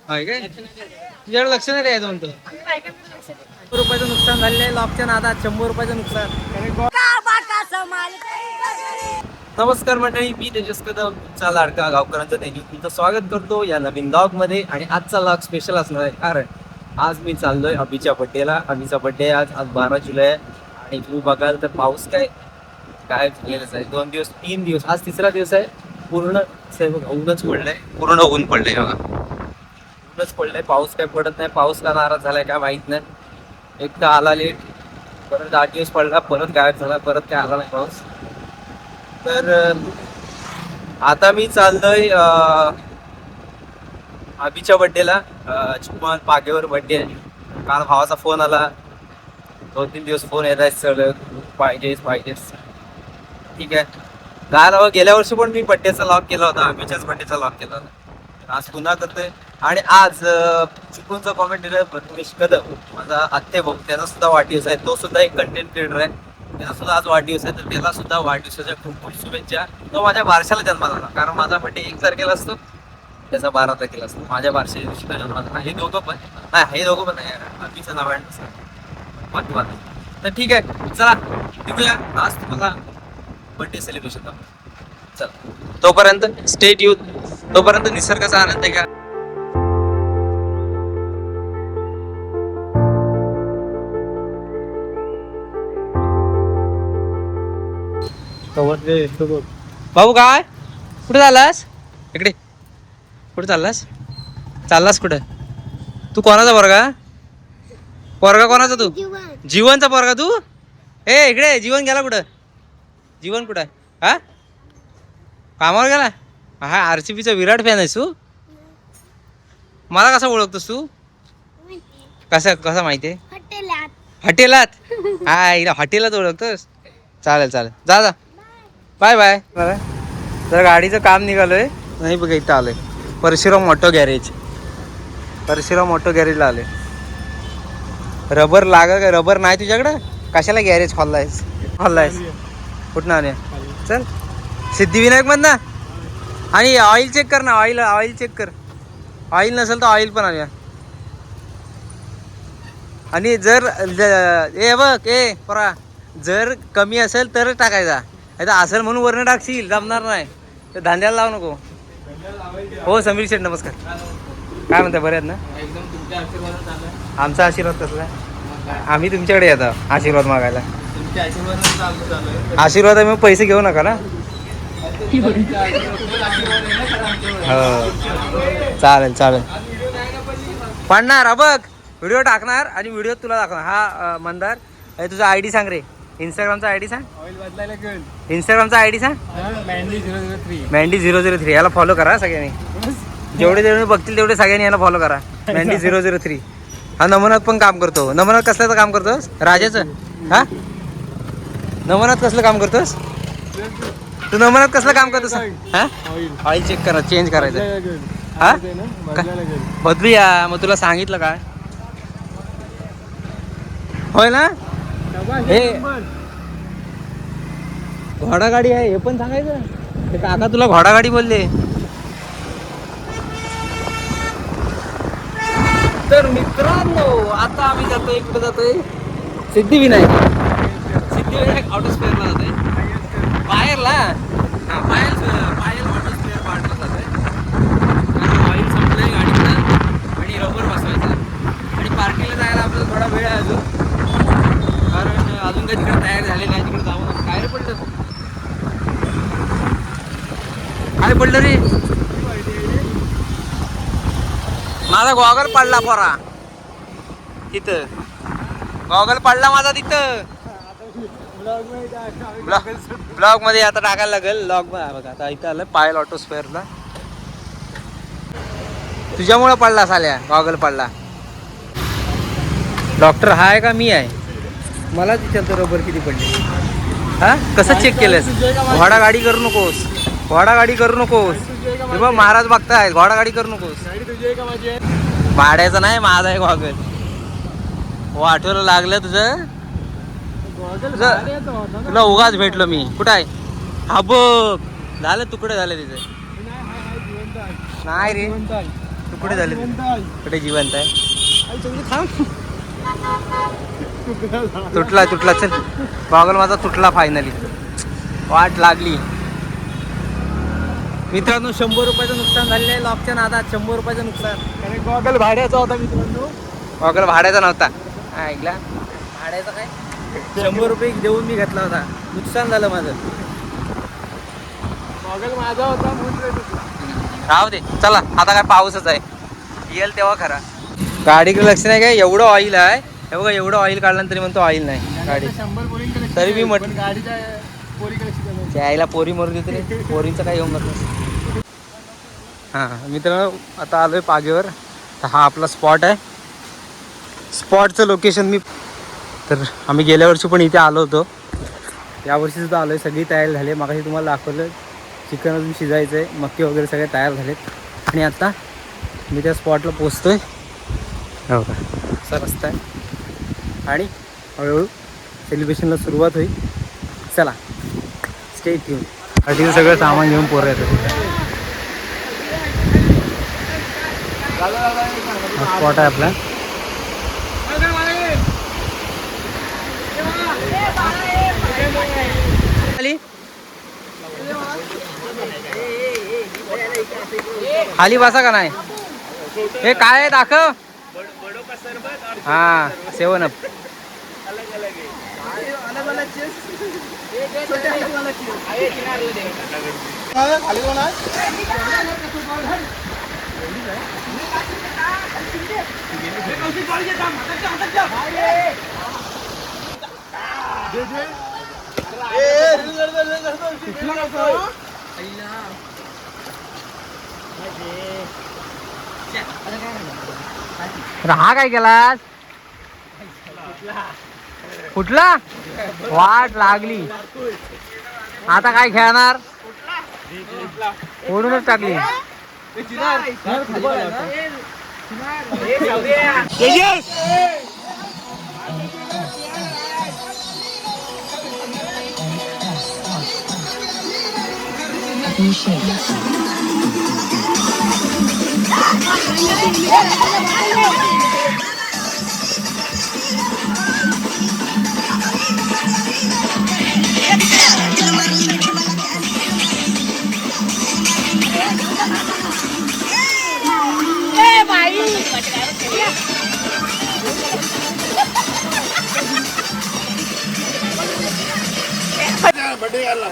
आहे काय तुझ्याकडे लक्ष नाही द्यायचं म्हणतो. 100 रुपयाचं नुकसान झालेलं आहे लॉकच्या नादात. 100 रुपयाचं नुकसान. नमस्कार मंडळी, मी तेजस कदम, तुमचा लाडका गावकरांचा त्यांनी तुमचं स्वागत करतो या नवीन ब्लॉग मध्ये. आणि आजचा ब्लॉग स्पेशल असणार आहे कारण आज मी चाललोय अभिच्या बड्डेला. अभिचा बड्डे आज 12 जुलै आहे. आणि तुम्ही बघाल तर पाऊस काय झालेलंच आहे. 2 दिवस 3 दिवस, आज तिसरा दिवस आहे. पूर्ण ऊनच पडलंय, पूर्ण ऊन पडलंय बघा, ऊनच पडलंय. पाऊस काय पडत नाही. पाऊस का नाराज झालाय काय माहित नाही. एकदा आला लेट, परत 8 दिवस पडला, परत गायब झाला, परत काय आला नाही पाऊस. तर आता मी चाललोय अभिच्या बड्डेला. चिपळूण पागेवर बड्डे आहे. काल भावाचा फोन आला, 2-3 दिवस फोन येत आहेत सगळं, पाहिजेच. ठीक आहे. काल गेल्या वर्षी पण मी बड्डेचा लॉक केला होता, अभिच्याच बड्डेचा लॉक केला होता. आज पुन्हा करतोय. आणि आज चिपळूणचा कॉमेंट दिलाय प्रथमेश कदम, माझा आत्ते भाऊ, त्याचा सुद्धा वाढदिवस आहे. तो सुद्धा एक कंटेंट क्रिएटर आहे, त्याचा सुद्धा आज वाढदिवस आहे. तर त्याला सुद्धा वाढदिवसाच्या खूप शुभेच्छा. तो माझ्या बारशाला जन्माला आला, कारण माझा बड्डे 1 तारखेला असतो, त्याचा 12 तारखेला असतो. माझ्या बारशाच्या दिवशी जन्माला. हे दोघं पण नाही, अभिचं नाव आहे. तर ठीक आहे, चला निघूया आज तुम्हाला बर्थडे सेलिब्रेशन. चला, तोपर्यंत स्टे ट्यून, तोपर्यंत निसर्गाचा आनंद घ्या. भाऊ काय कुठे चाललास? इकडे कुठे चाललास कुठे? तू कोणाचा पोरगा कोणाचा? तू जीवनचा पोरगा तू? इकडे जीवन गेला कुठं? जीवन कुठं? हा, कामावर गेला? हा, RCBचा विराट फॅन आहेस तू? मला कसा ओळखतोस तू? कसा माहितीये? हॉटेलात. हा, हॉटेलात ओळखतोस. चालेल जा. बाय. जरा गाडीचं काम निघालोय. नाही बघा, इथं आलोय परशुराम ऑटो गॅरेजला आलोय. रबर का? रबर नाही तुझ्याकडं? कशाला गॅरेज खोललायस? कुठं आले? चल सिद्धिविनायक मधनं. आणि ऑइल चेक कर ना, ऑइल चेक कर. ऑइल नसेल तर ऑइल पण आणूया. आणि जर जर कमी असेल तरच टाकायचा. असेल म्हणून वरनं टाकशील, जमणार नाही. तर धांद्याला लावू नको. हो समीर शेठ, नमस्कार. काय म्हणताय, बरे आहेत ना? एकदम. तुमच्या आशीर्वाद. आमचा आशीर्वाद कसला? आम्ही तुमच्याकडे येतो आशीर्वाद मागायला. आशीर्वाद आहे, मग पैसे घेऊ नका ना. हो, चालेल. पाडणार बघ, व्हिडिओ टाकणार आणि व्हिडिओ तुला दाखवणार. हा मंदार, तुझा ID सांग रे. इंस्टाग्रामचा ID सांग. इंस्टाग्रामचा ID सांग. Mandy003. याला फॉलो करा सगळ्यांनी. जेवढे बघतील तेवढे सगळ्यांनी याला फॉलो करा. Mandy003. हा नमनात पण काम करतो. नमनात कसल्याचं काम करतोस? राजाचं. हा, नमनात कसलं काम करतोस तू? नमनात कसलं काम करतोस? हा, ऑइल चेक करा, चेंज करायचं. हा, बदलूया. मग तुला सांगितलं काय? होय ना. हे घोडा गाडी आहे, हे पण सांगायचं. ते काका तुला घोडा गाडी बोलले. तर मित्रांनो, आता आम्ही जातोय, कुठे जातोय? सिद्धिविनायक ऑटो स्पेअरला जातोय. बाहेरला. हा, पायल ऑटो स्पेअर पार्टला जातोय. ऑइल संपलंय गाडीचं आणि रबर बसवायचं. आणि पार्किंगला जायला आपल्याला थोडा वेळ आहे अजून, कारण अजून काही तिकडे तयार झाले नाही. तिकडे जाऊन काय रे पडलं रे? माझा गॉगल पडला पोरा तिथं. गॉगल पडला माझा तिथं. ब्लॉग मध्ये आता टाकायला लागेल. बघा आता इथं आलं पायल ऑटो स्पेअरला. तुझ्यामुळे पडला साल्या, गॉगल पडला. डॉक्टर हा आहे का मी आहे? मला विचारतो रबर किती पडली. हा, कसं चेक केलंस? घोडा गाडी करू नकोस. हे बघ, महाराज बघताय. घोडा गाडी करू नकोस. भाड्याचं नाही, माझा आहे गॉगल. आठवलं लागलं तुझं. तुला उगाच भेटलो मी. कुठं आहे? हा बघ, झालं तुकडे झाले तिथे. नाही रे, तू कुठे झाले कुठे जिवंत आहे तुटला चल गॉगल माझा तुटला फायनली वाट लागली मित्रांनो 100 रुपयाचं नुकसान झालेलं आहे लॉकच्या नादात 100 रुपयाचं नुकसान गॉगल भाड्याचा होता मित्रांनो गॉगल भाड्याचा नव्हता ऐकला भाड्याचा काय 100 रुपये देऊन मी घेतला होता नुकसान झालं माझं गॉगल माझा होता म्हणून राहू दे चला आता काय पाऊसच आहे येईल तेव्हा खरा गाडीकडे लक्ष नाही काय एवढं ऑइल आहे हे बघा एवढं ऑइल काढलं तरी म्हणतो ऑइल नाही गाडी 100 पोरींकडे तरी मी म्हटलं गाडीच्या पोरीकडे त्याला पोरी मरून देते रे पोरींचं काय येऊन जातं हां मित्रांनो आता आलोय पागेवर तर हा आपला स्पॉट आहे स्पॉटचं लोकेशन मी तर आम्ही गेल्या वर्षी पण इथे आलो होतो यावर्षी सुद्धा आलो आहे सगळी तयारी झाली मागाशी तुम्हाला दाखवलं चिकन अजून शिजायचं आहे मक्के वगैरे सगळे तयार झालेत आणि आता मी त्या स्पॉटला पोचतोय हो का असा रस्ता आहे आणि हळूहळू सेलिब्रेशनला सुरुवात होईल चला स्टे ट्यून तिथं सगळं सामान घेऊन पोरं येतात स्पॉट आहे आपला खाली बसा का नाही हे काय आहे दाखव हा 7 अप हा काय केलास कुठला वाट लागली आता काय खेळणार ओढूनच टाकली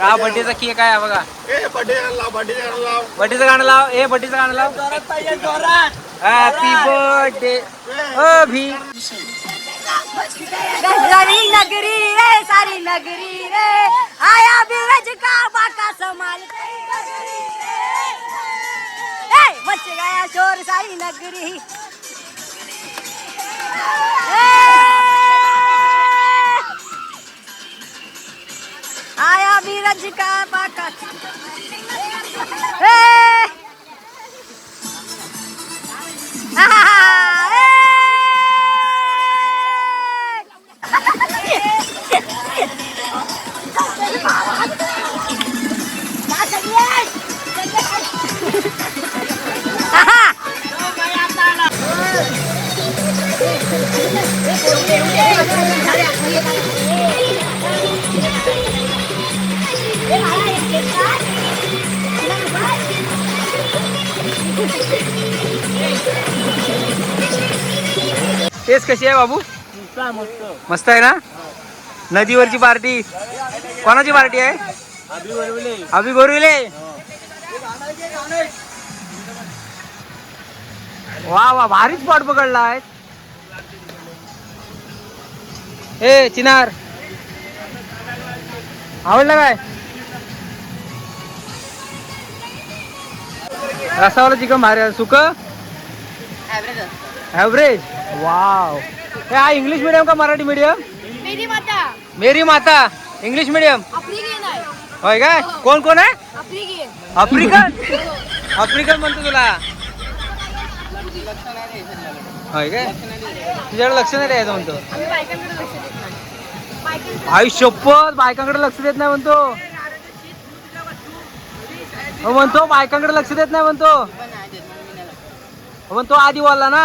हा बड्डेचा केक आहे बघा बड्डेचं गाणं लाव बड्डेचं गाणं लाव हॅपी बर्थडे अभी सारी नगरी रे आया बिरज का बाका संभाल मच गया शोर सारी नगरी आया बिरज का बाका टेस्ट कशी आहे बाबू मस्त आहे ना नदीवरची पार्टी कोणाची पार्टी आहे अभि गोरविले वा वा भारी स्पॉट पकडला आहे ए चिनार आवडलं काय रसावाला चिकन भारी सुक ॲव्हरेज वाव हा इंग्लिश मीडियम का मराठी मीडियम मेरी माता इंग्लिश मीडियम होय काय कोण कोण आहे आफ्रिकन आफ्रिकन म्हणतो तुला होय काय तुझ्याकडे लक्ष नाही द्यायचं म्हणतो शपथ बायकांकडे लक्ष देत नाही म्हणतो बायकांकडे लक्ष देत नाही म्हणतो मग तो आधी बोलला ना.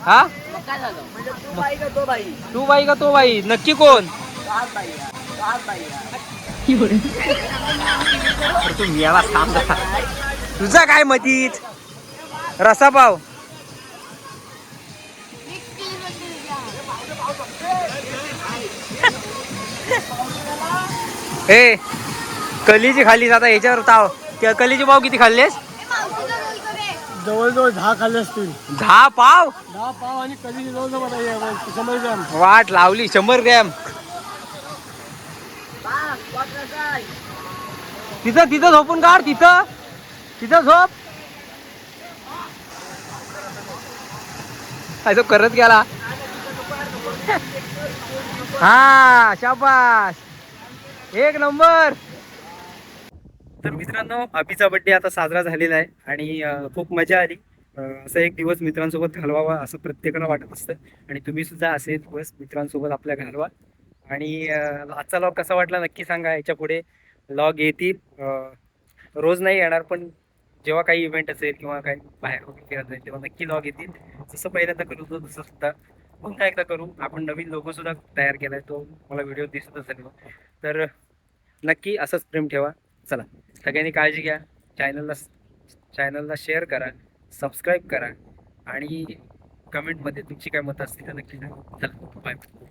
हा म्हणजे तू बाई का तो बाई? तू बाई का तो बाई? नक्की कोण? तू याला थांब. तुझा काय मतीत? रसापाव. ए कलीची खाल्ली आता याच्यावर ताव. कलीची पाव किती खाल्लेस? जवळजवळ 10 खाल्ले असतील. 10 पाव. 10 पाव आणि कधी जवळजवळ मला 100 ग्रॅम. वाट लावली 100 ग्रॅम. तिथं झोपून काढ. तिथं झोप. तो करत गेला. हा शाबास, एक नंबर. तर मित्रांनो, अभिचा बड्डे आता साजरा झालेला आहे आणि खूप मजा आली. असा एक दिवस मित्रांसोबत घालवावा असं प्रत्येकाला वाटत असतं आणि तुम्ही सुद्धा असे दिवस मित्रांसोबत आपल्या घालवा. आणि आजचा लॉग कसा वाटला नक्की सांगा. याच्या पुढे लॉग येतील, रोज नाही येणार पण जेव्हा काही इव्हेंट असेल किंवा काही बाहेर फिरत जाईल तेव्हा नक्की लॉग येतील. जसं पहिल्यांदा करत होतो तसं सुद्धा पुन्हा एकदा करू. आपण नवीन लोगो सुद्धा तयार केलाय, तो मला व्हिडिओ दिसत असेल. तर नक्की असंच प्रेम ठेवा. चला, सगळ्यांनी काळजी घ्या. चॅनलला शेअर करा, सबस्क्राईब करा आणि कमेंटमध्ये तुमची काय मतं असतील तर नक्की सांगा. चला, बाय.